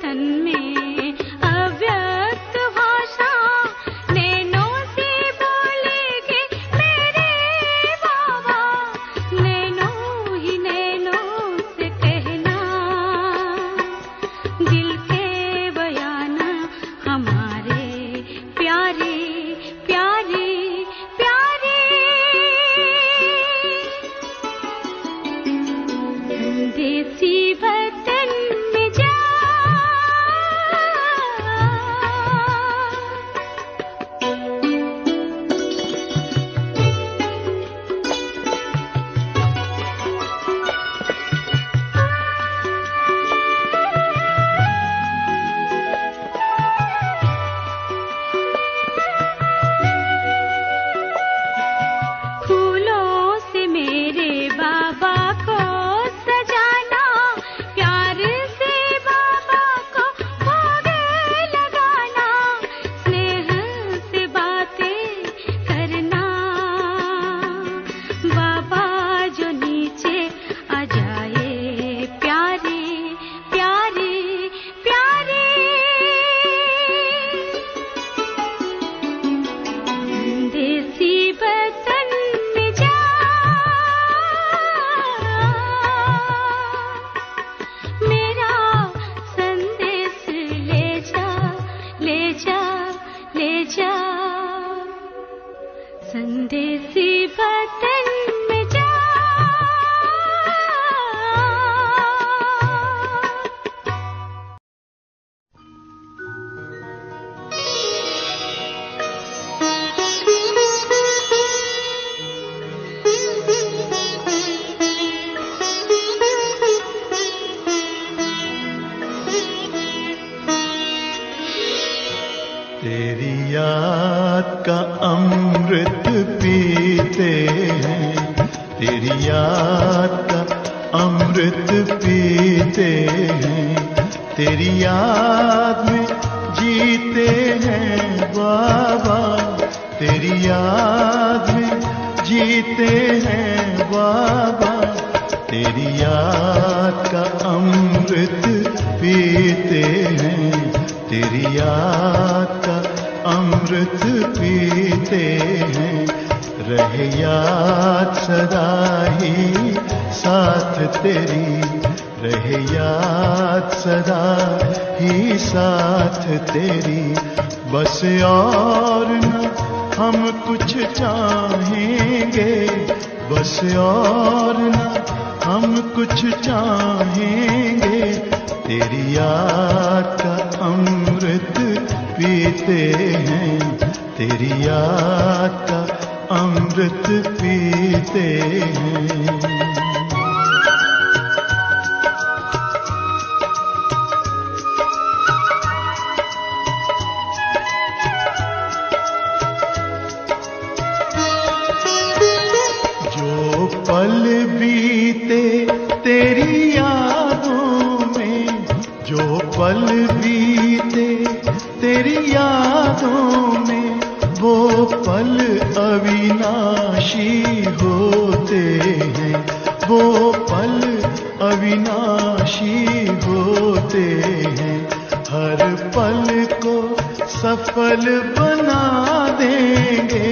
बचन में अव्यक्त भाषा नैनों से बोलेगी मेरे बाबा, नैनों ही नैनों से कहना दिल के बयान हमारे प्यारे प्यारे प्यारे। देसी वतन में जा फूलों से मेरे बाबा को सजाना, प्यार से बाबा को भोग लगाना, स्नेह से बातें करना। बाबा जो नीचे आ जाए प्यारे प्यारे प्यारे। देसी वतन में जा मेरा संदेश ले जा ले जा ले जा। संदेशी वतन में जा तेरी याद का अमृत पीते हैं, तेरी याद का अमृत पीते हैं, तेरी याद में जीते हैं बाबा, तेरी याद में जीते हैं बाबा, तेरी याद का अमृत पीते हैं, तेरी याद का अमृत पीते हैं। रहे याद सदा ही साथ तेरी, रहे याद सदा ही साथ तेरी। बस और न हम कुछ चाहेंगे, बस और न हम कुछ चाहेंगे, तेरी याद का अमृत पीते हैं, तेरी याद का अमृत पीते हैं। जो पल बीते तेरी यादों में, जो पल बीते तेरी यादों में, वो पल अविनाशी होते हैं, वो पल अविनाशी होते हैं। हर पल को सफल बना देंगे,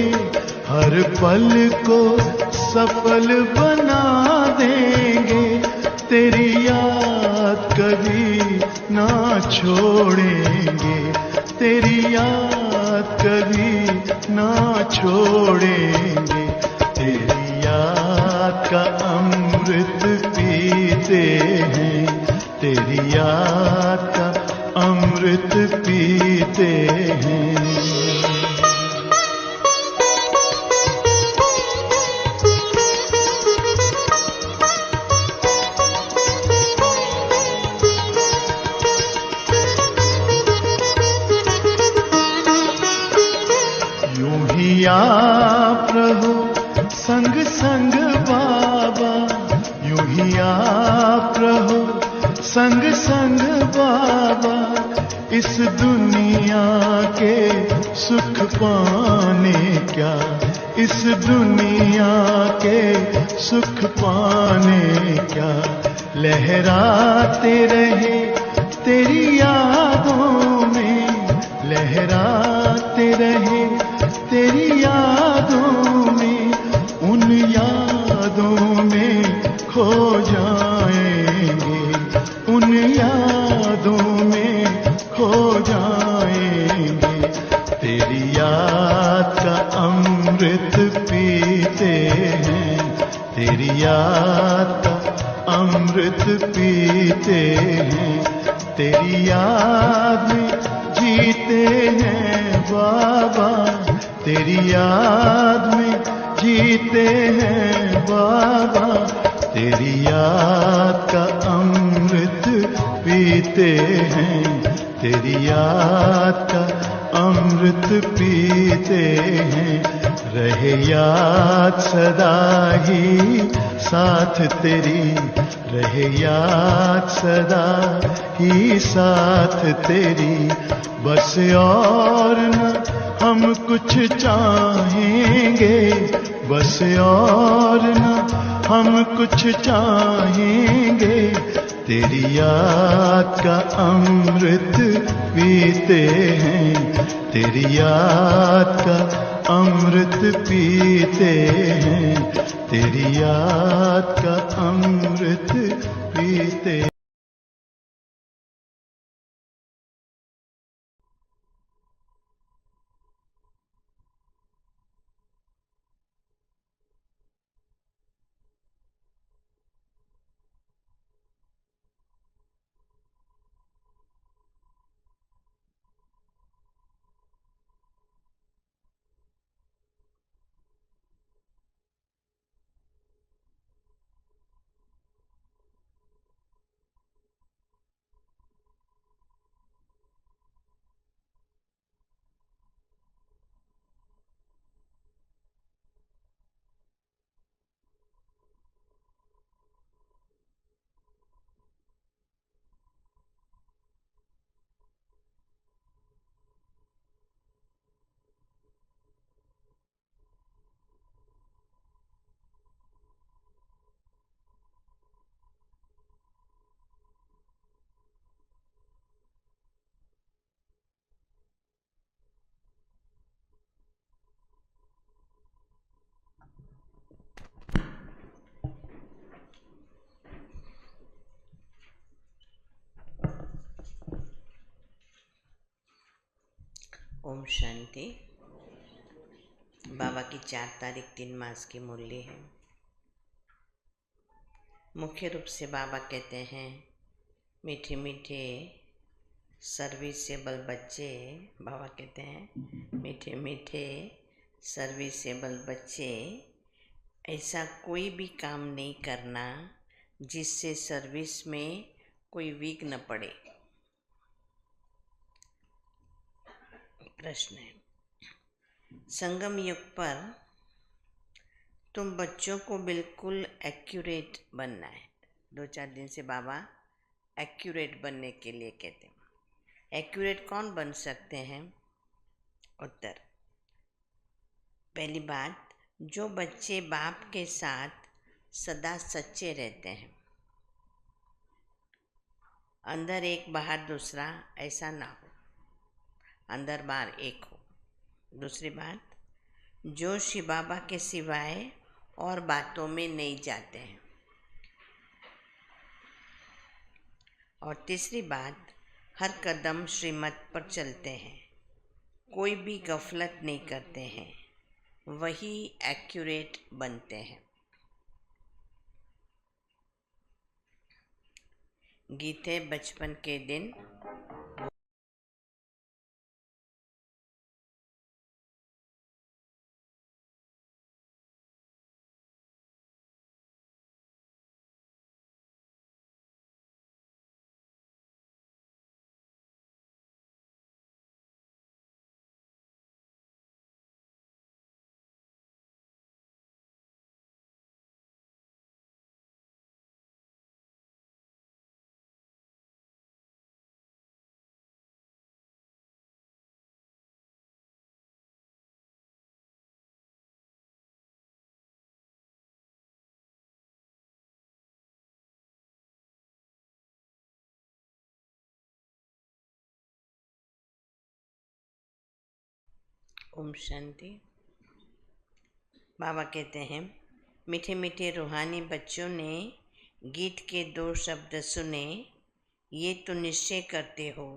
हर पल को सफल बना देंगे, तेरी याद कभी ना छोड़ेंगे, तेरी याद कभी ना छोड़ेंगे। तेरी याद का अमृत पीते हैं, तेरी याद का अमृत पीते हैं। आप रहो संग संग बाबा, यूं ही आप रहो संग संग बाबा, इस दुनिया के सुख पाने क्या, इस दुनिया के सुख पाने क्या, लहराते रहे तेरी याद याद में जीते हैं बाबा, तेरी याद में जीते हैं बाबा, तेरी याद का अमृत पीते हैं, तेरी याद का अमृत पीते हैं। रहे याद सदा ही साथ तेरी, रहे याद सदा ही साथ तेरी। बस और न हम कुछ चाहेंगे, बस और न हम कुछ चाहेंगे, तेरी याद का अमृत पीते हैं, तेरी याद का अमृत पीते हैं, तेरी याद का अमृत पीते। ओम शांति। बाबा की 4 तारीख 3 मास की मुरली है। मुख्य रूप से बाबा कहते हैं, मीठे मीठे सर्विसेबल बच्चे, बाबा कहते हैं मीठे मीठे सर्विसेबल बच्चे, ऐसा कोई भी काम नहीं करना जिससे सर्विस में कोई विघ्न पड़े। प्रश्न है, संगम युग पर तुम बच्चों को बिल्कुल एक्यूरेट बनना है। 2-4 दिन से बाबा एक्यूरेट बनने के लिए कहते हैं। एक्यूरेट कौन बन सकते हैं? उत्तर, पहली बात, जो बच्चे बाप के साथ सदा सच्चे रहते हैं, अंदर एक बाहर दूसरा, ऐसा ना हो, अंदर बाहर एक हो। दूसरी बात, जो शिव बाबा के सिवाय और बातों में नहीं जाते हैं। और तीसरी बात, हर कदम श्रीमत पर चलते हैं, कोई भी गफलत नहीं करते हैं, वही एक्यूरेट बनते हैं। गीते बचपन के दिन ओम शांति। बाबा कहते हैं, मीठे मीठे रूहानी बच्चों ने गीत के 2 शब्द सुने, ये तो निश्चय करते हो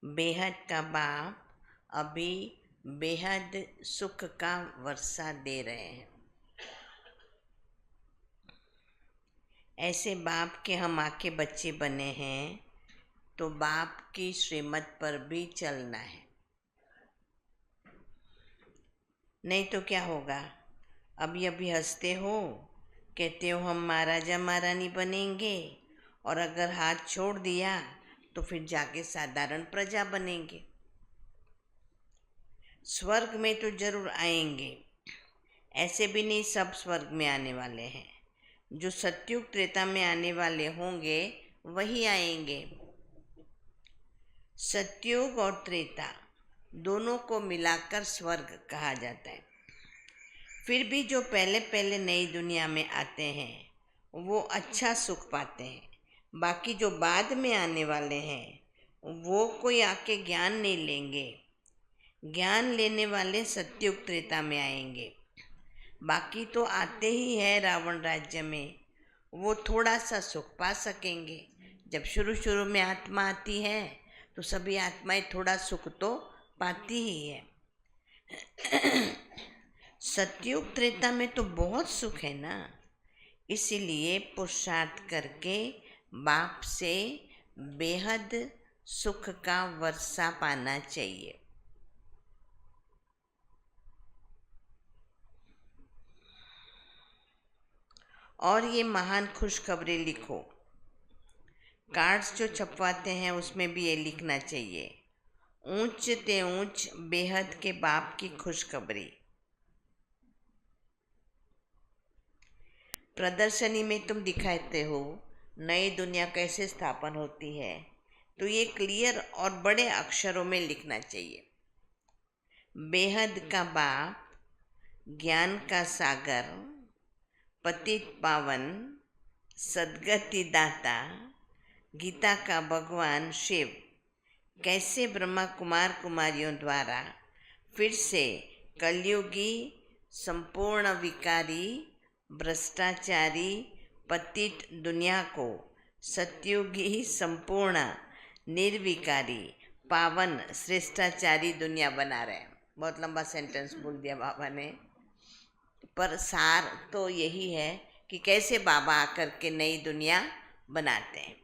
बेहद का बाप अभी बेहद सुख का वर्षा दे रहे हैं। ऐसे बाप के हम आके बच्चे बने हैं, तो बाप की श्रीमत पर भी चलना है। नहीं तो क्या होगा? अभी अभी हंसते हो, कहते हो हम महाराजा महारानी बनेंगे, और अगर हाथ छोड़ दिया तो फिर जाके साधारण प्रजा बनेंगे। स्वर्ग में तो जरूर आएंगे, ऐसे भी नहीं सब स्वर्ग में आने वाले हैं। जो सतयुग त्रेता में आने वाले होंगे वही आएंगे। सतयुग और त्रेता दोनों को मिलाकर स्वर्ग कहा जाता है। फिर भी जो पहले पहले नई दुनिया में आते हैं वो अच्छा सुख पाते हैं। बाकी जो बाद में आने वाले हैं वो कोई आके ज्ञान नहीं लेंगे। ज्ञान लेने वाले सतयुग त्रेता में आएंगे। बाकी तो आते ही है रावण राज्य में, वो थोड़ा सा सुख पा सकेंगे। जब शुरू शुरू में आत्मा आती है तो सभी आत्माएं थोड़ा सुख तो पाती ही है। सतयुग त्रेता में तो बहुत सुख है ना, इसीलिए पुरुषार्थ करके बाप से बेहद सुख का वर्षा पाना चाहिए। और ये महान खुशखबरी लिखो। कार्ड्स जो छपवाते हैं उसमें भी ये लिखना चाहिए, ऊंच ते ऊंच बेहद के बाप की खुशखबरी। प्रदर्शनी में तुम दिखाते हो नई दुनिया कैसे स्थापन होती है, तो ये क्लियर और बड़े अक्षरों में लिखना चाहिए। बेहद का बाप, ज्ञान का सागर, पतित पावन, सद्गति दाता, गीता का भगवान शिव कैसे ब्रह्मा कुमार कुमारियों द्वारा फिर से कलयुगी संपूर्ण विकारी भ्रष्टाचारी पतित दुनिया को सतयुगी संपूर्ण निर्विकारी पावन श्रेष्ठाचारी दुनिया बना रहे हैं। बहुत लंबा सेंटेंस बोल दिया बाबा ने, पर सार तो यही है कि कैसे बाबा आकर के नई दुनिया बनाते हैं।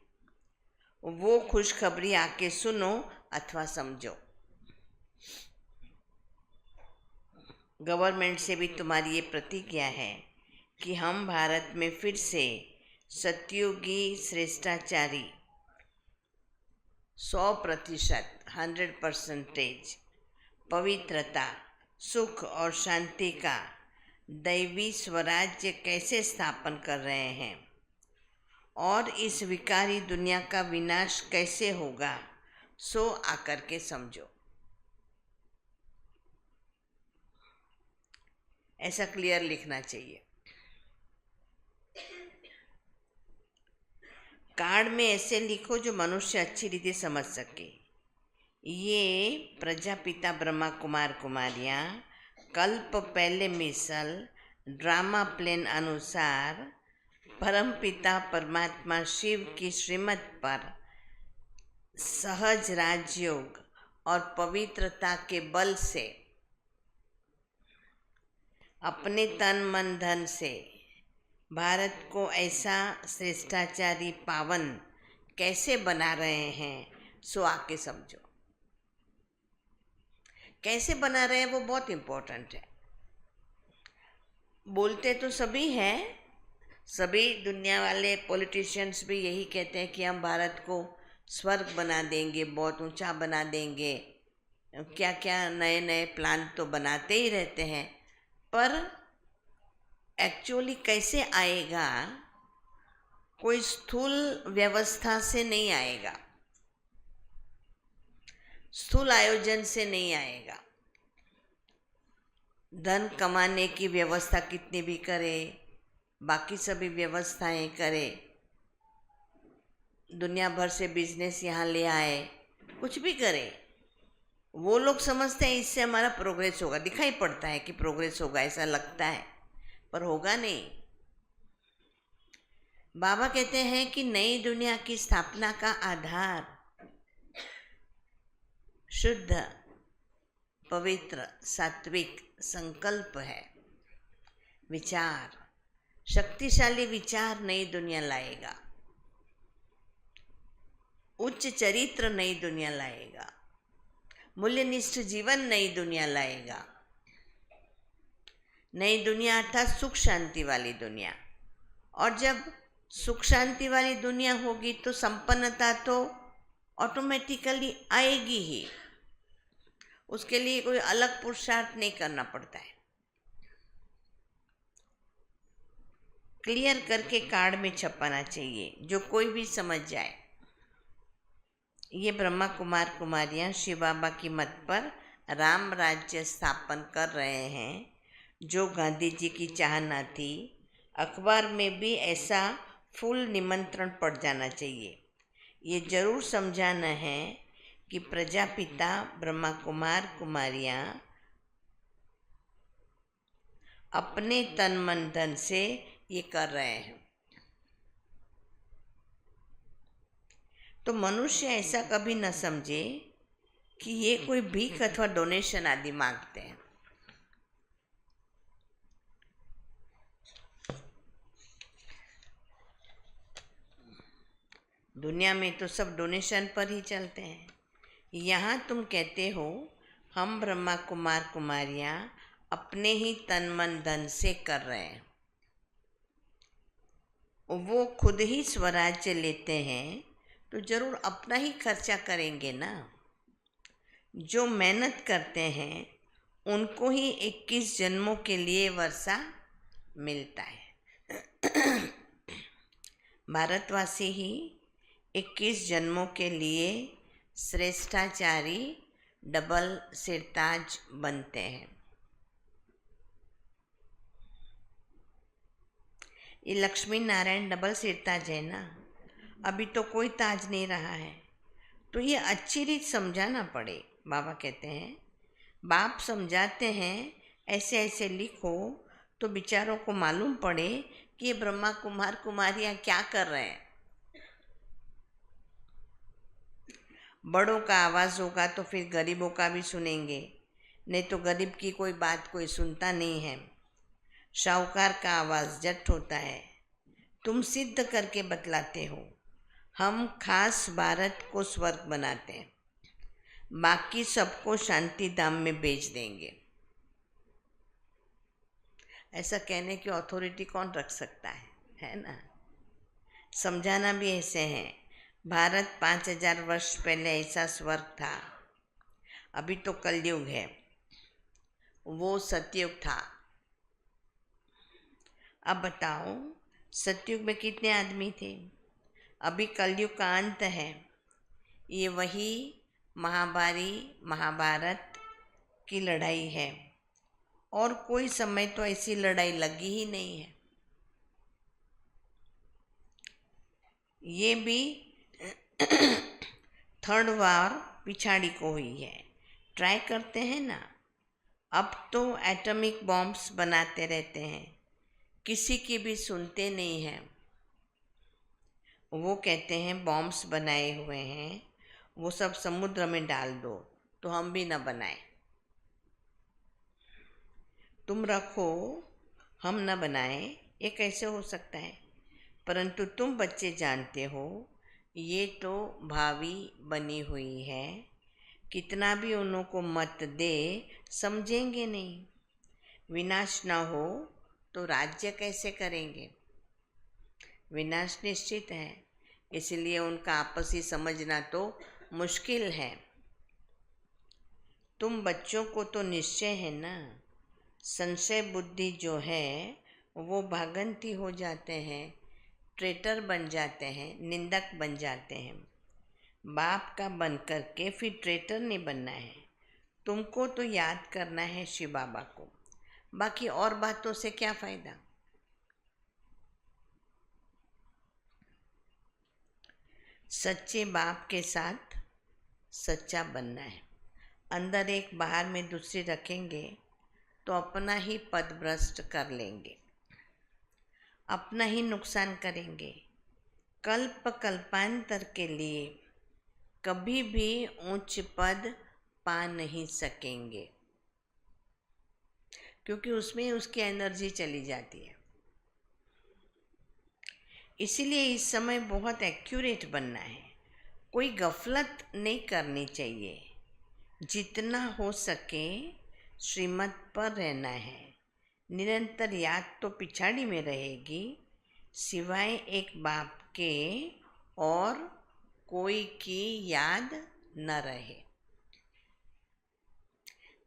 वो खुशखबरी आके सुनो अथवा समझो। गवर्नमेंट से भी तुम्हारी ये प्रतिज्ञा है कि हम भारत में फिर से सतयुगी श्रेष्ठाचारी 100%, 100% पवित्रता, सुख और शांति का दैवी स्वराज्य कैसे स्थापन कर रहे हैं, और इस विकारी दुनिया का विनाश कैसे होगा, सो आकर के समझो। ऐसा क्लियर लिखना चाहिए। कार्ड में ऐसे लिखो जो मनुष्य अच्छी रीति समझ सके। ये प्रजापिता ब्रह्मा कुमार कुमारियाँ कल्प पहले मिसल ड्रामा प्लेन अनुसार परमपिता परमात्मा शिव की श्रीमत पर सहज राजयोग और पवित्रता के बल से अपने तन मन धन से भारत को ऐसा श्रेष्ठाचारी पावन कैसे बना रहे हैं, सो आके समझो। कैसे बना रहे हैं वो बहुत इम्पोर्टेंट है। बोलते तो सभी हैं, सभी दुनिया वाले पॉलिटिशियंस भी यही कहते हैं कि हम भारत को स्वर्ग बना देंगे, बहुत ऊंचा बना देंगे, क्या क्या नए नए प्लान तो बनाते ही रहते हैं, पर एक्चुअली कैसे आएगा, कोई स्थूल व्यवस्था से नहीं आएगा, स्थूल आयोजन से नहीं आएगा। धन कमाने की व्यवस्था कितनी भी करे, बाकी सभी व्यवस्थाएं करे, दुनिया भर से बिजनेस यहाँ ले आए, कुछ भी करे, वो लोग समझते हैं इससे हमारा प्रोग्रेस होगा। दिखाई पड़ता है कि प्रोग्रेस होगा, ऐसा लगता है, पर होगा नहीं। बाबा कहते हैं कि नई दुनिया की स्थापना का आधार शुद्ध पवित्र सात्विक संकल्प है। विचार, शक्तिशाली विचार नई दुनिया लाएगा। उच्च चरित्र नई दुनिया लाएगा, मूल्यनिष्ठ जीवन नई दुनिया लाएगा। नई दुनिया अर्थात सुख शांति वाली दुनिया। और जब सुख शांति वाली दुनिया होगी तो संपन्नता तो ऑटोमेटिकली आएगी ही। उसके लिए कोई अलग पुरुषार्थ नहीं करना पड़ता है। क्लियर करके कार्ड में छपाना चाहिए, जो कोई भी समझ जाए। ये ब्रह्मा कुमार कुमारियाँ शिव बाबा की मत पर राम राज्य स्थापन कर रहे हैं, जो गांधी जी की चाहना थी। अखबार में भी ऐसा फुल निमंत्रण पड़ जाना चाहिए। ये जरूर समझाना है कि प्रजापिता ब्रह्मा कुमार कुमारियाँ अपने तन मन धन से ये कर रहे हैं। तो मनुष्य ऐसा कभी न समझे कि ये कोई भीख अथवा डोनेशन आदि मांगते हैं। दुनिया में तो सब डोनेशन पर ही चलते हैं। यहाँ तुम कहते हो हम ब्रह्मा कुमार कुमारियाँ अपने ही तन मन धन से कर रहे हैं। वो खुद ही स्वराज्य लेते हैं तो जरूर अपना ही खर्चा करेंगे ना। जो मेहनत करते हैं उनको ही 21 जन्मों के लिए वर्षा मिलता है। भारतवासी ही 21 जन्मों के लिए श्रेष्ठाचारी डबल सिरताज बनते हैं। ये लक्ष्मी नारायण डबल सिरताज है ना। अभी तो कोई ताज नहीं रहा है, तो ये अच्छी रीत समझाना पड़े। बाबा कहते हैं, बाप समझाते हैं ऐसे ऐसे लिखो तो बेचारों को मालूम पड़े कि ये ब्रह्मा कुमार कुमारियाँ क्या कर रहे हैं। बड़ों का आवाज़ होगा तो फिर गरीबों का भी सुनेंगे, नहीं तो गरीब की कोई बात कोई सुनता नहीं है। शाहूकार का आवाज़ जट होता है। तुम सिद्ध करके बतलाते हो हम खास भारत को स्वर्ग बनाते हैं, बाकी सबको शांति धाम में बेच देंगे। ऐसा कहने की अथॉरिटी कौन रख सकता है ना। समझाना भी ऐसे है। भारत 5000 वर्ष पहले ऐसा स्वर्ग था। अभी तो कलयुग है, वो सतयुग था। अब बताओ सतयुग में कितने आदमी थे? अभी कलयुग का अंत है। ये वही महाभारत की लड़ाई है, और कोई समय तो ऐसी लड़ाई लगी ही नहीं है। ये भी थर्ड वार पिछाड़ी को हुई है। ट्राई करते हैं ना। अब तो एटॉमिक बॉम्ब्स बनाते रहते हैं, किसी की भी सुनते नहीं हैं। वो कहते हैं बॉम्ब्स बनाए हुए हैं, वो सब समुद्र में डाल दो तो हम भी न बनाएं। तुम रखो हम न बनाएं, ये कैसे हो सकता है? परंतु तुम बच्चे जानते हो ये तो भावी बनी हुई है। कितना भी उन्हों को मत दे समझेंगे नहीं। विनाश न हो तो राज्य कैसे करेंगे? विनाश निश्चित है, इसलिए उनका आपसी समझना तो मुश्किल है। तुम बच्चों को तो निश्चय है ना। संशय बुद्धि जो है वो भागंती हो जाते हैं, ट्रेटर बन जाते हैं, निंदक बन जाते हैं। बाप का बन करके फिर ट्रेटर नहीं बनना है। तुमको तो याद करना है शिव बाबा को, बाकी और बातों से क्या फ़ायदा। सच्चे बाप के साथ सच्चा बनना है। अंदर एक बाहर में दूसरी रखेंगे तो अपना ही पद भ्रष्ट कर लेंगे, अपना ही नुकसान करेंगे। कल्प कल्पांतर के लिए कभी भी उच्च पद पा नहीं सकेंगे, क्योंकि उसमें उसकी एनर्जी चली जाती है। इसीलिए इस समय बहुत एक्यूरेट बनना है। कोई गफलत नहीं करनी चाहिए। जितना हो सके श्रीमत पर रहना है। निरंतर याद तो पिछाड़ी में रहेगी, सिवाय एक बाप के और कोई की याद न रहे।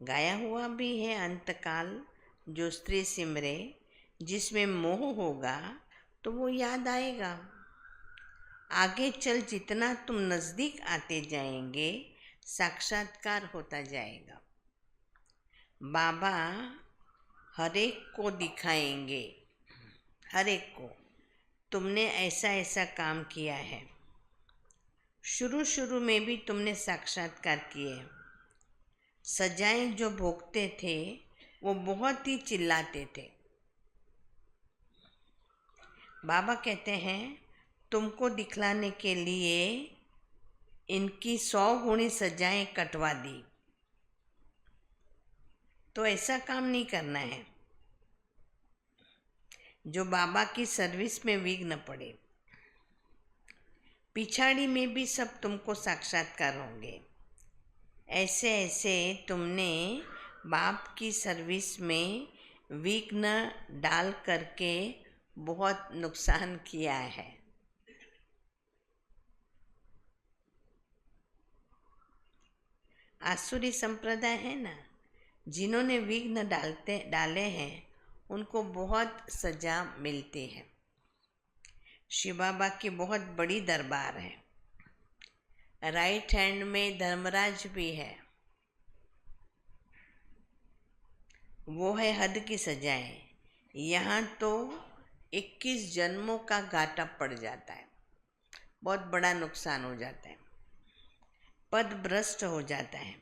गाया हुआ भी है अंतकाल जो स्त्री सिमरे, जिसमें मोह होगा तो वो याद आएगा। आगे चल जितना तुम नज़दीक आते जाएंगे, साक्षात्कार होता जाएगा। बाबा हर एक को दिखाएंगे, हर एक को, तुमने ऐसा ऐसा काम किया है। शुरू शुरू में भी तुमने साक्षात्कार किए। सजाएं जो भोगते थे वो बहुत ही चिल्लाते थे। बाबा कहते हैं तुमको दिखलाने के लिए इनकी 100 गुणी सजाएं कटवा दी। तो ऐसा काम नहीं करना है जो बाबा की सर्विस में विघ्न पड़े। पिछाड़ी में भी सब तुमको साक्षात्कार होंगे। ऐसे ऐसे तुमने बाप की सर्विस में विघ्न डाल करके बहुत नुकसान किया है। आसुरी संप्रदाय है ना, जिन्होंने विघ्न डाले हैं उनको बहुत सजा मिलती है। शिव बाबा की बहुत बड़ी दरबार है। राइट हैंड में धर्मराज भी है, वो है हद की सजाएं। यहाँ तो 21 जन्मों का घाटा पड़ जाता है, बहुत बड़ा नुकसान हो जाता है, पद भ्रष्ट हो जाता है।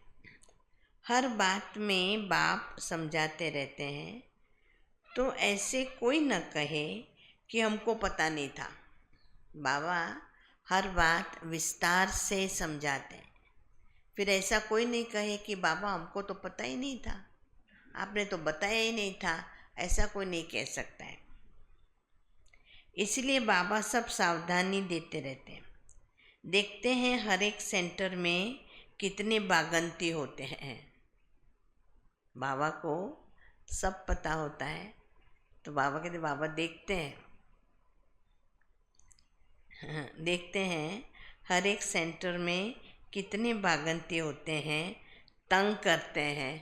हर बात में बाप समझाते रहते हैं, तो ऐसे कोई न कहे कि हमको पता नहीं था। बाबा हर बात विस्तार से समझाते हैं। फिर ऐसा कोई नहीं कहे कि बाबा हमको तो पता ही नहीं था, आपने तो बताया ही नहीं था, ऐसा कोई नहीं कह सकता है। इसलिए बाबा सब सावधानी देते रहते हैं। देखते हैं हर एक सेंटर में कितने बागंती होते हैं। बाबा को सब पता होता है, तो बाबा कहते बाबा देखते हैं, देखते हैं हर एक सेंटर में कितने बागंती होते हैं, तंग करते हैं।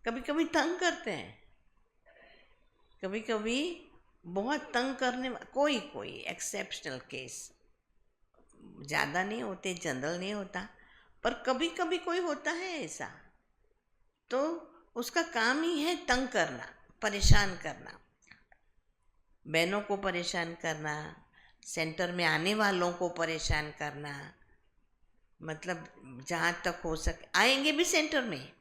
कभी कभी तंग करते हैं, कभी कभी बहुत तंग करने, कोई कोई एक्सेप्शनल केस, ज़्यादा नहीं होते, जनरल नहीं होता, पर कभी कभी कोई होता है ऐसा, तो उसका काम ही है तंग करना, परेशान करना, बहनों को परेशान करना, सेंटर में आने वालों को परेशान करना। मतलब जहाँ तक हो सके आएंगे भी सेंटर में,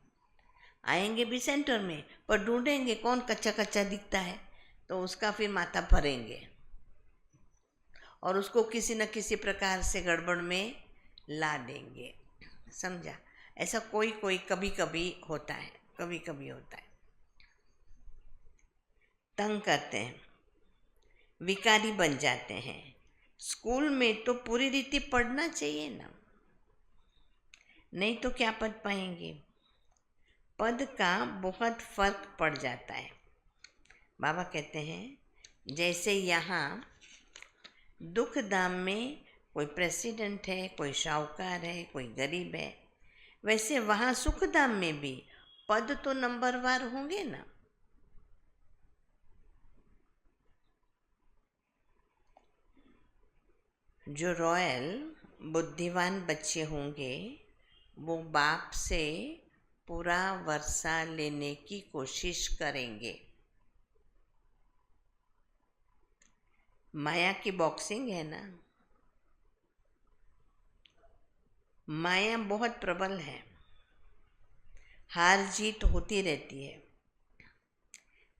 आएंगे भी सेंटर में, पर ढूंढेंगे कौन कच्चा कच्चा दिखता है तो उसका फिर माथा भरेंगे और उसको किसी न किसी प्रकार से गड़बड़ में ला देंगे। समझा? ऐसा कोई कोई कभी कभी होता है, कभी कभी होता है। तंग करते हैं, विकारी बन जाते हैं। स्कूल में तो पूरी रीति पढ़ना चाहिए ना, नहीं तो क्या पढ़ पाएंगे। पद का बहुत फर्क पड़ जाता है। बाबा कहते हैं जैसे यहाँ दुख धाम में कोई प्रेसिडेंट है, कोई शाहूकार है, कोई गरीब है, वैसे वहाँ सुख धाम में भी पद तो नंबरवार होंगे ना। जो रॉयल बुद्धिमान बच्चे होंगे वो बाप से पूरा वर्षा लेने की कोशिश करेंगे। माया की बॉक्सिंग है ना, माया बहुत प्रबल है, हार जीत होती रहती है।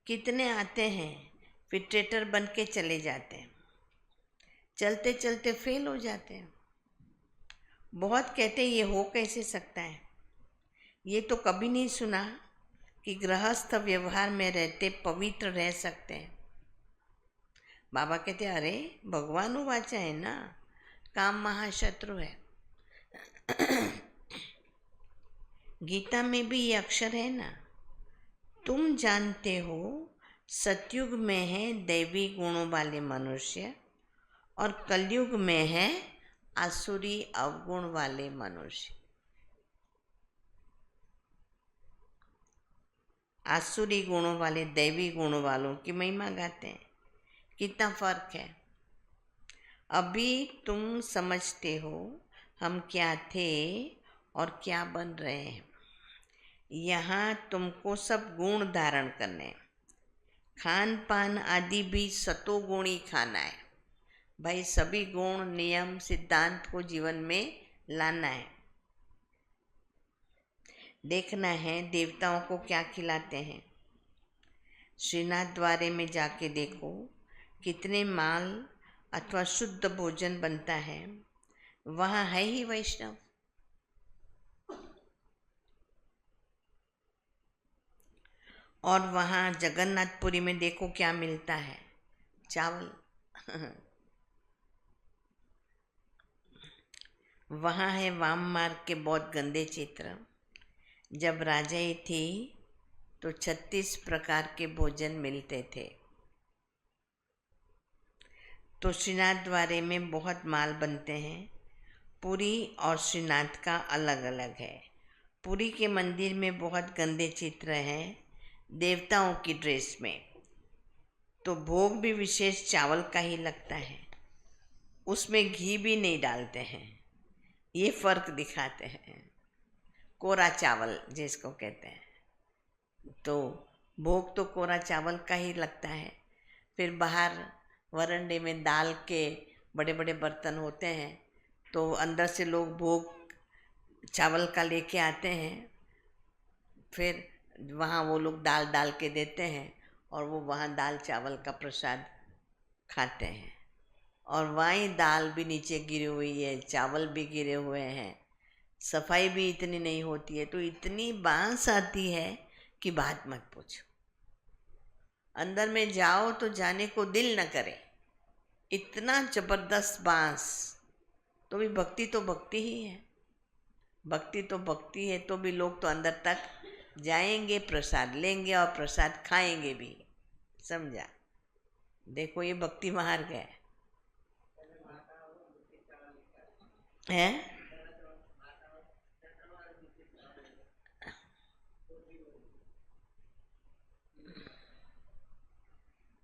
कितने आते हैं फिर ट्रेटर बन के चले जाते हैं, चलते चलते फेल हो जाते हैं। बहुत कहते हैं ये हो कैसे सकता है, ये तो कभी नहीं सुना कि गृहस्थ व्यवहार में रहते पवित्र रह सकते हैं। बाबा कहते अरे भगवान वाचा है ना, काम महाशत्रु है। गीता में भी ये अक्षर है ना, तुम जानते हो सतयुग में है दैवी गुणों वाले मनुष्य और कलयुग में है आसुरी अवगुण वाले मनुष्य। आसुरी गुणों वाले दैवी गुणों वालों की महिमा गाते हैं। कितना फर्क है। अभी तुम समझते हो हम क्या थे और क्या बन रहे हैं। यहाँ तुमको सब गुण धारण करने हैं। खान पान आदि भी सतोगुणी खाना है भाई। सभी गुण नियम सिद्धांत को जीवन में लाना है। देखना है देवताओं को क्या खिलाते हैं। श्रीनाथ द्वारे में जाके देखो कितने माल अथवा शुद्ध भोजन बनता है। वहाँ है ही वैष्णव। और वहाँ जगन्नाथपुरी में देखो क्या मिलता है, चावल। वहाँ है वाम मार्ग के बहुत गंदे चित्र। जब राजाई थी तो 36 प्रकार के भोजन मिलते थे। तो श्रीनाथ द्वारे में बहुत माल बनते हैं। पुरी और श्रीनाथ का अलग अलग है। पुरी के मंदिर में बहुत गंदे चित्र हैं देवताओं की ड्रेस में। तो भोग भी विशेष चावल का ही लगता है, उसमें घी भी नहीं डालते हैं। ये फर्क दिखाते हैं। कोरा चावल जिसको कहते हैं, तो भोग तो कोरा चावल का ही लगता है। फिर बाहर वरांडे में दाल के बड़े बड़े बर्तन होते हैं, तो अंदर से लोग भोग चावल का लेके आते हैं। फिर वहाँ वो लोग दाल डाल के देते हैं और वो वहाँ दाल चावल का प्रसाद खाते हैं। और वहीं दाल भी नीचे गिरी हुई है, चावल भी गिरे हुए हैं, सफाई भी इतनी नहीं होती है। तो इतनी बांस आती है कि बात मत पूछो। अंदर में जाओ तो जाने को दिल न करे, इतना जबरदस्त बांस। तो भी भक्ति तो भक्ति ही है। भक्ति तो भक्ति है, तो भी लोग तो अंदर तक जाएंगे, प्रसाद लेंगे और प्रसाद खाएंगे भी। समझा? देखो ये भक्ति मार्ग है।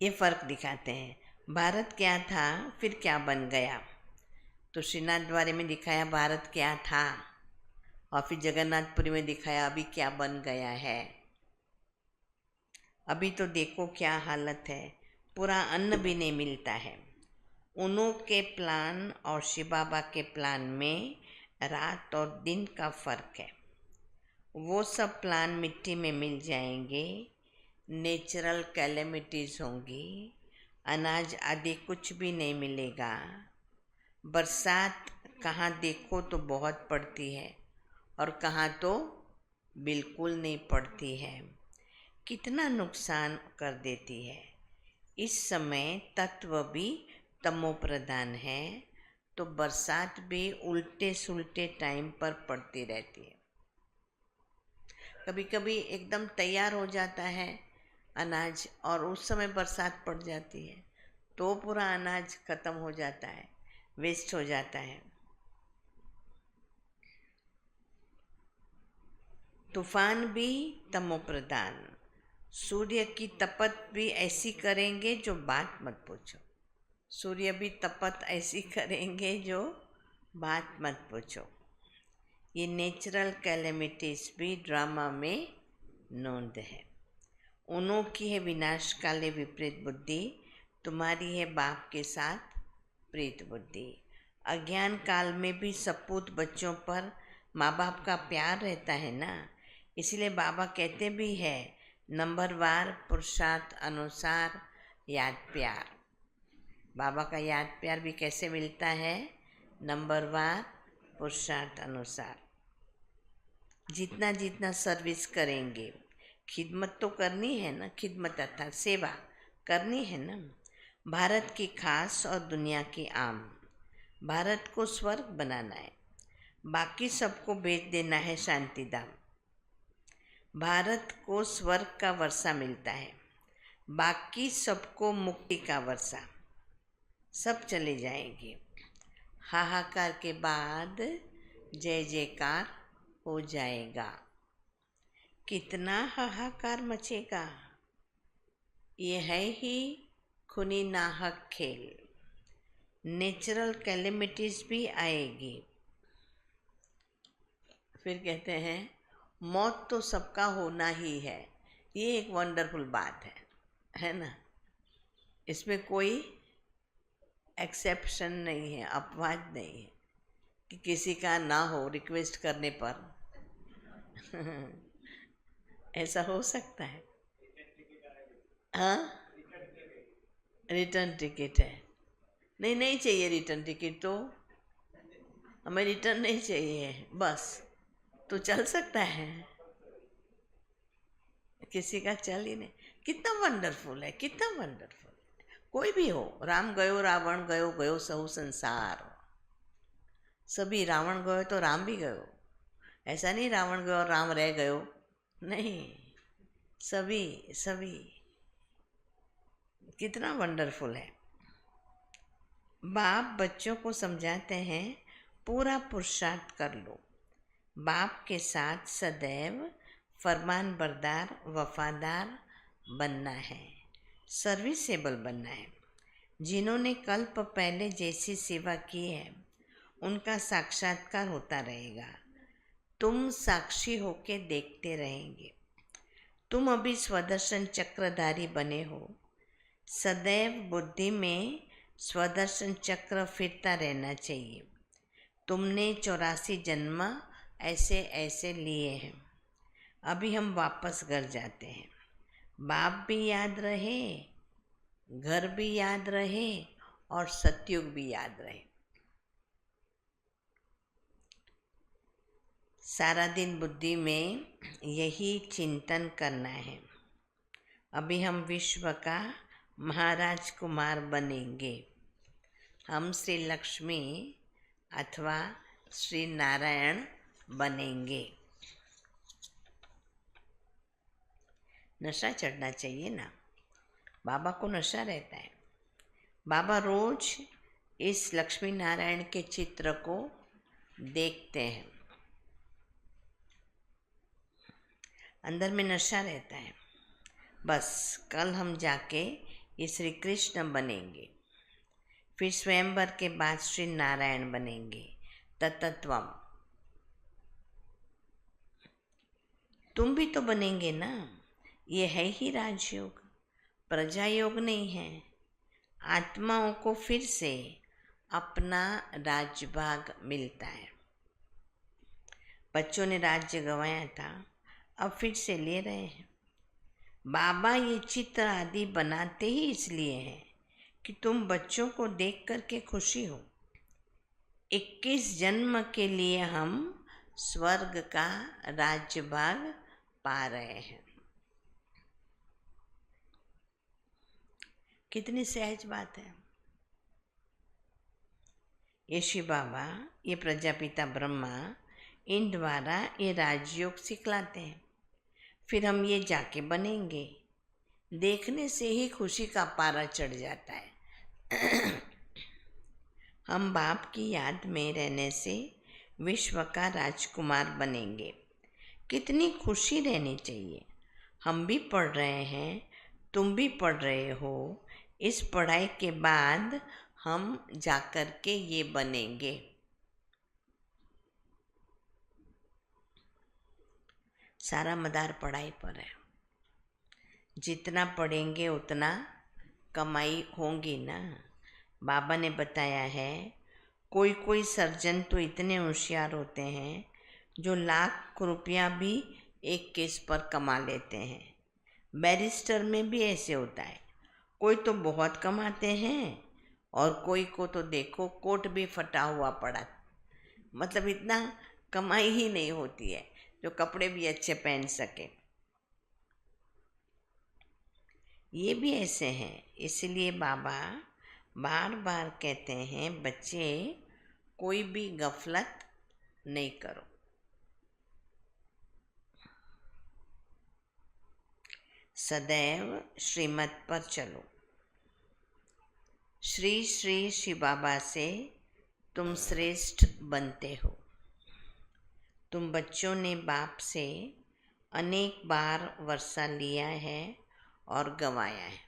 ये फर्क दिखाते हैं। भारत क्या था फिर क्या बन गया। तो श्रीनाथ द्वारे में दिखाया भारत क्या था, और फिर जगन्नाथपुरी में दिखाया अभी क्या बन गया है। अभी तो देखो क्या हालत है, पूरा अन्न भी नहीं मिलता है। उन्हों के प्लान और शिव बाबा के प्लान में रात और दिन का फर्क है। वो सब प्लान मिट्टी में मिल जाएंगे। नेचुरल कैलेमिटीज़ होंगी, अनाज आदि कुछ भी नहीं मिलेगा। बरसात कहाँ देखो तो बहुत पड़ती है और कहाँ तो बिल्कुल नहीं पड़ती है। कितना नुकसान कर देती है। इस समय तत्व भी तमो प्रधान है, तो बरसात भी उल्टे सुल्टे टाइम पर पड़ती रहती है। कभी कभी एकदम तैयार हो जाता है अनाज और उस समय बरसात पड़ जाती है, तो पूरा अनाज खत्म हो जाता है, वेस्ट हो जाता है। तूफान भी तमो प्रधान। सूर्य की तपत भी ऐसी करेंगे जो बात मत पूछो। सूर्य भी तपत ऐसी करेंगे जो बात मत पूछो। ये नेचुरल कैलेमिटीज भी ड्रामा में नोंद है। उन्हों की है विनाश काले विपरीत बुद्धि, तुम्हारी है बाप के साथ प्रीत बुद्धि। अज्ञान काल में भी सपूत बच्चों पर माँ बाप का प्यार रहता है ना, इसलिए बाबा कहते भी है नंबरवार पुरुषार्थ अनुसार याद प्यार। बाबा का याद प्यार भी कैसे मिलता है? नंबरवार पुरुषार्थ अनुसार। जितना जितना सर्विस करेंगे, खिदमत तो करनी है ना, खिदमत अर्थात सेवा करनी है ना। भारत की खास और दुनिया की आम। भारत को स्वर्ग बनाना है। बाकी सबको भेज देना है शांति धाम। भारत को स्वर्ग का वर्षा मिलता है, बाकी सबको मुक्ति का वर्षा। सब चले जाएंगे। हाहाकार के बाद जय जयकार हो जाएगा। कितना हाहाकार मचेगा, ये है ही खूनी नाहक खेल। नेचुरल कैलेमिटीज भी आएगी। फिर कहते हैं मौत तो सबका होना ही है। ये एक वंडरफुल बात है ना। इसमें कोई एक्सेप्शन नहीं है, अपवाद नहीं है कि किसी का ना हो रिक्वेस्ट करने पर। ऐसा हो सकता है। हाँ, रिटर्न टिकट है। नहीं चाहिए रिटर्न टिकट, तो हमें रिटर्न नहीं चाहिए, बस तो चल सकता है। किसी का चल ही नहीं। कितना वंडरफुल है, कितना वंडरफुल। कोई भी हो, राम गयो रावण गयो, गयो सहु संसार। सभी, रावण गयो तो राम भी गयो। ऐसा नहीं रावण गयो और राम रह गयो, नहीं, सभी सभी। कितना वंडरफुल है। बाप बच्चों को समझाते हैं पूरा पुरुषार्थ कर लो। बाप के साथ सदैव फरमान बरदार वफादार बनना है, सर्विसेबल बनना है। जिन्होंने कल्प पहले जैसी सेवा की है उनका साक्षात्कार होता रहेगा। तुम साक्षी होके देखते रहेंगे। तुम अभी स्वदर्शन चक्रधारी बने हो। सदैव बुद्धि में स्वदर्शन चक्र फिरता रहना चाहिए। तुमने 84 जन्म ऐसे ऐसे लिए हैं। अभी हम वापस घर जाते हैं। बाप भी याद रहे, घर भी याद रहे और सतयुग भी याद रहे। सारा दिन बुद्धि में यही चिंतन करना है। अभी हम विश्व का महाराज कुमार बनेंगे। हम श्री लक्ष्मी अथवा श्री नारायण बनेंगे। नशा चढ़ना चाहिए ना। बाबा को नशा रहता है। बाबा रोज इस लक्ष्मी नारायण के चित्र को देखते हैं। अंदर में नशा रहता है। बस कल हम जाके ये श्री कृष्ण बनेंगे। फिर स्वयंवर के बाद श्री नारायण बनेंगे। तत्त्वम। तुम भी तो बनेंगे ना। ये है ही राजयोग, प्रजा योग नहीं है। आत्माओं को फिर से अपना राजभाग मिलता है। बच्चों ने राज्य गंवाया था, अब फिर से ले रहे हैं। बाबा ये चित्र आदि बनाते ही इसलिए हैं कि तुम बच्चों को देख कर के खुशी हो। 21 जन्म के लिए हम स्वर्ग का राज्यभाग पा रहे हैं। कितनी सहज बात है। ये शिव बाबा, ये प्रजापिता ब्रह्मा इन द्वारा ये राजयोग सिखलाते हैं। फिर हम ये जाके बनेंगे। देखने से ही खुशी का पारा चढ़ जाता है। हम बाप की याद में रहने से विश्व का राजकुमार बनेंगे। कितनी खुशी रहनी चाहिए। हम भी पढ़ रहे हैं, तुम भी पढ़ रहे हो। इस पढ़ाई के बाद हम जाकर के ये बनेंगे। सारा मदार पढ़ाई पर है। जितना पढ़ेंगे उतना कमाई होंगी ना। बाबा ने बताया है कोई कोई सर्जन तो इतने होशियार होते हैं जो लाख रुपया भी एक केस पर कमा लेते हैं। बैरिस्टर में भी ऐसे होता है। कोई तो बहुत कमाते हैं और कोई को तो देखो कोट भी फटा हुआ पड़ा, मतलब इतना कमाई ही नहीं होती है जो कपड़े भी अच्छे पहन सके। ये भी ऐसे हैं। इसलिए बाबा बार बार कहते हैं बच्चे कोई भी गफलत नहीं करो। सदैव श्रीमत पर चलो। श्री श्री शिव बाबा से तुम श्रेष्ठ बनते हो। तुम बच्चों ने बाप से अनेक बार वर्षा लिया है और गंवाया है।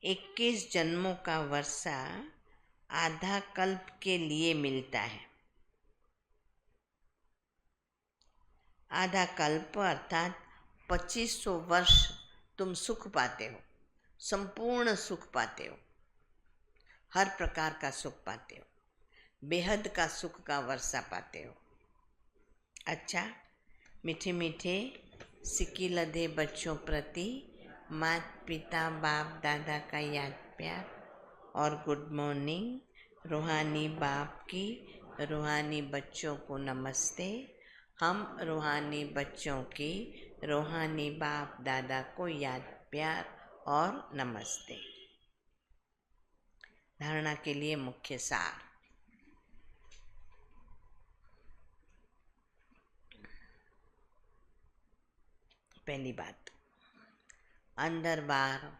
21 जन्मों का वर्षा आधा कल्प के लिए मिलता है। आधा कल्प अर्थात 2500 वर्ष तुम सुख पाते हो, संपूर्ण सुख पाते हो, हर प्रकार का सुख पाते हो, बेहद का सुख का वर्षा पाते हो। अच्छा, मीठे मीठे सिक्की लदे बच्चों प्रति माता पिता बाप दादा का याद प्यार और गुड मॉर्निंग। रूहानी बाप की रूहानी बच्चों को नमस्ते। हम रूहानी बच्चों की रूहानी बाप दादा को याद प्यार और नमस्ते। धारणा के लिए मुख्य सार। पहली बात, अंदर बाहर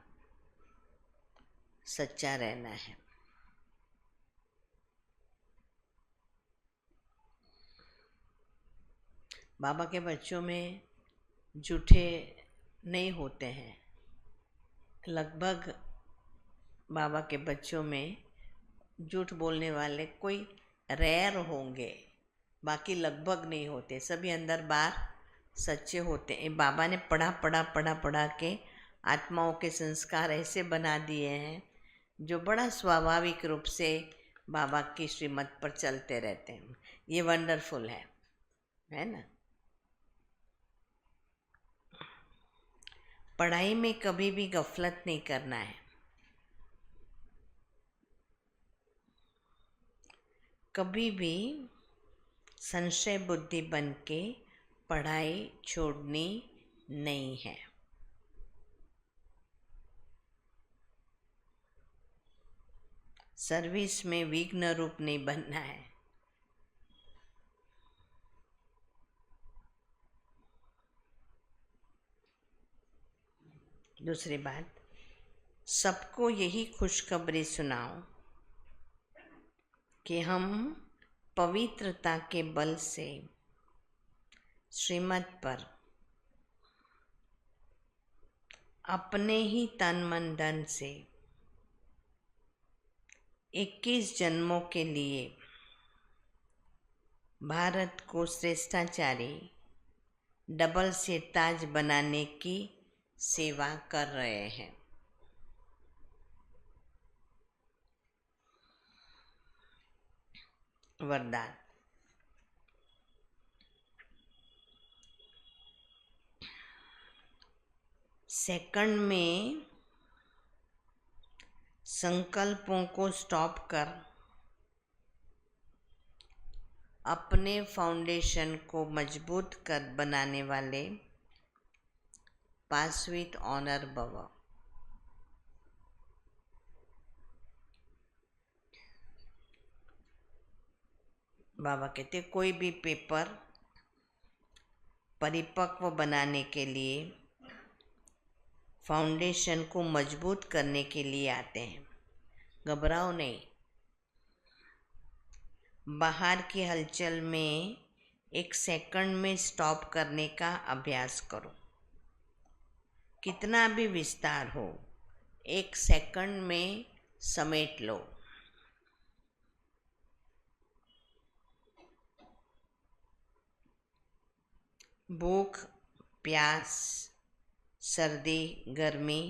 सच्चा रहना है। बाबा के बच्चों में झूठे नहीं होते हैं। लगभग बाबा के बच्चों में झूठ बोलने वाले कोई रेयर होंगे, बाकी लगभग नहीं होते। सभी अंदर बाहर सच्चे होते हैं। बाबा ने पढ़ा के आत्माओं के संस्कार ऐसे बना दिए हैं जो बड़ा स्वाभाविक रूप से बाबा की श्रीमत पर चलते रहते हैं। ये वंडरफुल है ना। पढ़ाई में कभी भी गफलत नहीं करना है। कभी भी संशय बुद्धि बन के पढ़ाई छोड़नी नहीं है। सर्विस में विघ्न रूप नहीं बनना है। दूसरी बात, सबको यही खुशखबरी सुनाओ कि हम पवित्रता के बल से श्रीमत पर अपने ही तन मन धन से 21 जन्मों के लिए भारत को श्रेष्ठाचारी डबल सिरताज बनाने की सेवा कर रहे हैं। वरदान, सेकंड में संकल्पों को स्टॉप कर अपने फाउंडेशन को मजबूत कर बनाने वाले पास विथ ऑनर भव। बाबा कहते कोई भी पेपर परिपक्व बनाने के लिए, फाउंडेशन को मजबूत करने के लिए आते हैं। घबराओ नहीं। बाहर की हलचल में एक सेकंड में स्टॉप करने का अभ्यास करो। कितना भी विस्तार हो, एक सेकंड में समेट लो। भूख प्यास सर्दी गर्मी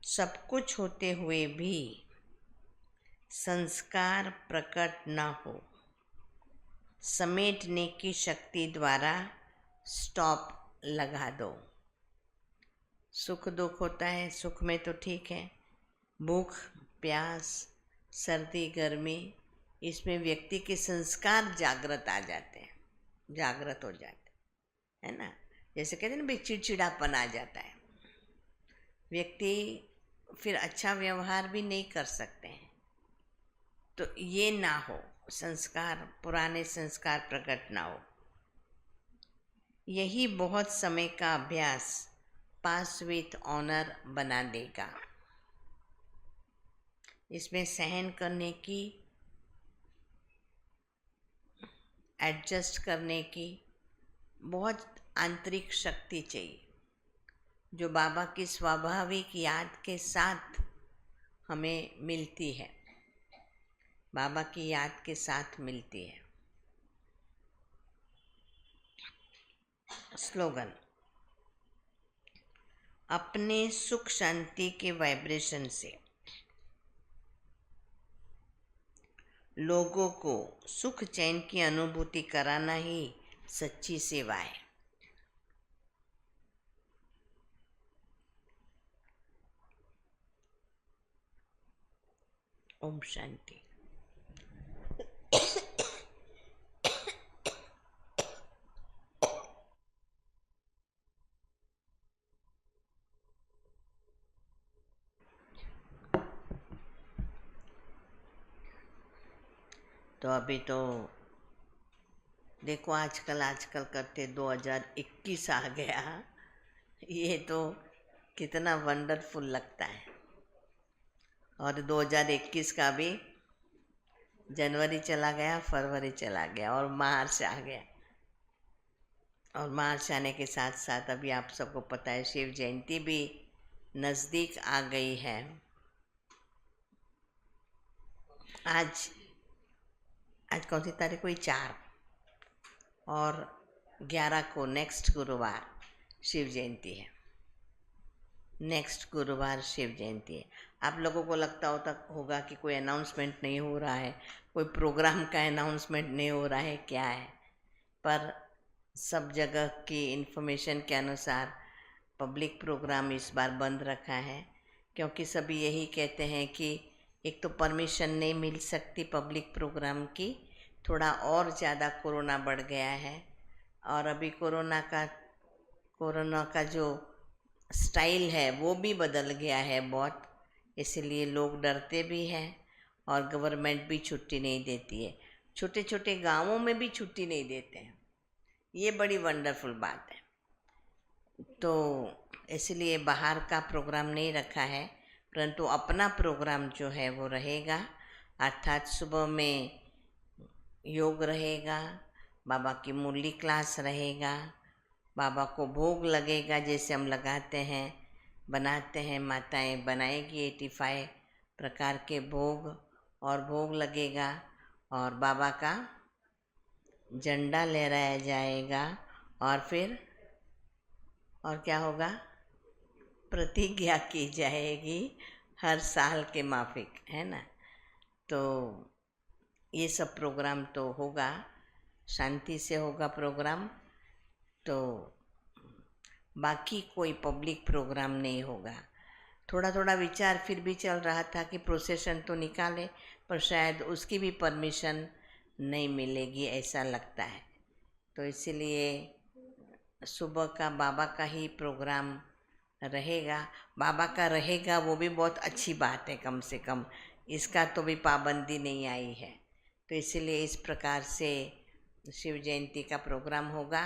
सब कुछ होते हुए भी संस्कार प्रकट न हो, समेटने की शक्ति द्वारा स्टॉप लगा दो। सुख दुख होता है, सुख में तो ठीक है। भूख प्यास सर्दी गर्मी, इसमें व्यक्ति के संस्कार जागृत आ जाते हैं, जागृत हो जाते है ना। जैसे कहते हैं ना, चिड़चिड़ापन आ जाता है, व्यक्ति फिर अच्छा व्यवहार भी नहीं कर सकते हैं। तो ये ना हो, संस्कार, पुराने संस्कार प्रकट ना हो। यही बहुत समय का अभ्यास पास विथ ऑनर बना देगा। इसमें सहन करने की, एडजस्ट करने की बहुत आंतरिक शक्ति चाहिए, जो बाबा की स्वाभाविक याद के साथ हमें मिलती है, बाबा की याद के साथ मिलती है। स्लोगन: अपने सुख शांति के वाइब्रेशन से लोगों को सुख चैन की अनुभूति कराना ही सच्ची सेवा है। ओम शांति। तो अभी तो देखो आजकल करते 2021 आ गया। ये तो कितना वंडरफुल लगता है। और 2021 का भी जनवरी चला गया, फरवरी चला गया और मार्च आ गया। और मार्च आने के साथ साथ अभी आप सबको पता है शिव जयंती भी नज़दीक आ गई है। आज कौन सी तारीख हुई? 4 और 11 को नेक्स्ट गुरुवार शिव जयंती है। नेक्स्ट गुरुवार शिव जयंती है। आप लोगों को लगता होगा कि कोई अनाउंसमेंट नहीं हो रहा है, कोई प्रोग्राम का अनाउंसमेंट नहीं हो रहा है, क्या है? पर सब जगह की इन्फॉर्मेशन के अनुसार पब्लिक प्रोग्राम इस बार बंद रखा है, क्योंकि सभी यही कहते हैं कि एक तो परमिशन नहीं मिल सकती पब्लिक प्रोग्राम की, थोड़ा और ज़्यादा कोरोना बढ़ गया है। और अभी कोरोना का जो स्टाइल है वो भी बदल गया है बहुत, इसलिए लोग डरते भी हैं और गवर्नमेंट भी छुट्टी नहीं देती है। छोटे छोटे गांवों में भी छुट्टी नहीं देते हैं। ये बड़ी वंडरफुल बात है। तो इसलिए बाहर का प्रोग्राम नहीं रखा है, परंतु अपना प्रोग्राम जो है वो रहेगा। अर्थात सुबह में योग रहेगा, बाबा की मुरली क्लास रहेगा, बाबा को भोग लगेगा जैसे हम लगाते हैं, बनाते हैं, माताएं बनाएगी 85 प्रकार के भोग और भोग लगेगा। और बाबा का झंडा लहराया जाएगा और फिर और क्या होगा? प्रतिज्ञा की जाएगी हर साल के माफिक, है ना। तो ये सब प्रोग्राम तो होगा, शांति से होगा प्रोग्राम। तो बाकी कोई पब्लिक प्रोग्राम नहीं होगा। थोड़ा थोड़ा विचार फिर भी चल रहा था कि प्रोसेशन तो निकाले, पर शायद उसकी भी परमिशन नहीं मिलेगी, ऐसा लगता है। तो इसलिए सुबह का बाबा का ही प्रोग्राम रहेगा। बाबा का रहेगा वो भी बहुत अच्छी बात है, कम से कम इसका तो भी पाबंदी नहीं आई है। तो इसलिए इस प्रकार से शिव जयंती का प्रोग्राम होगा।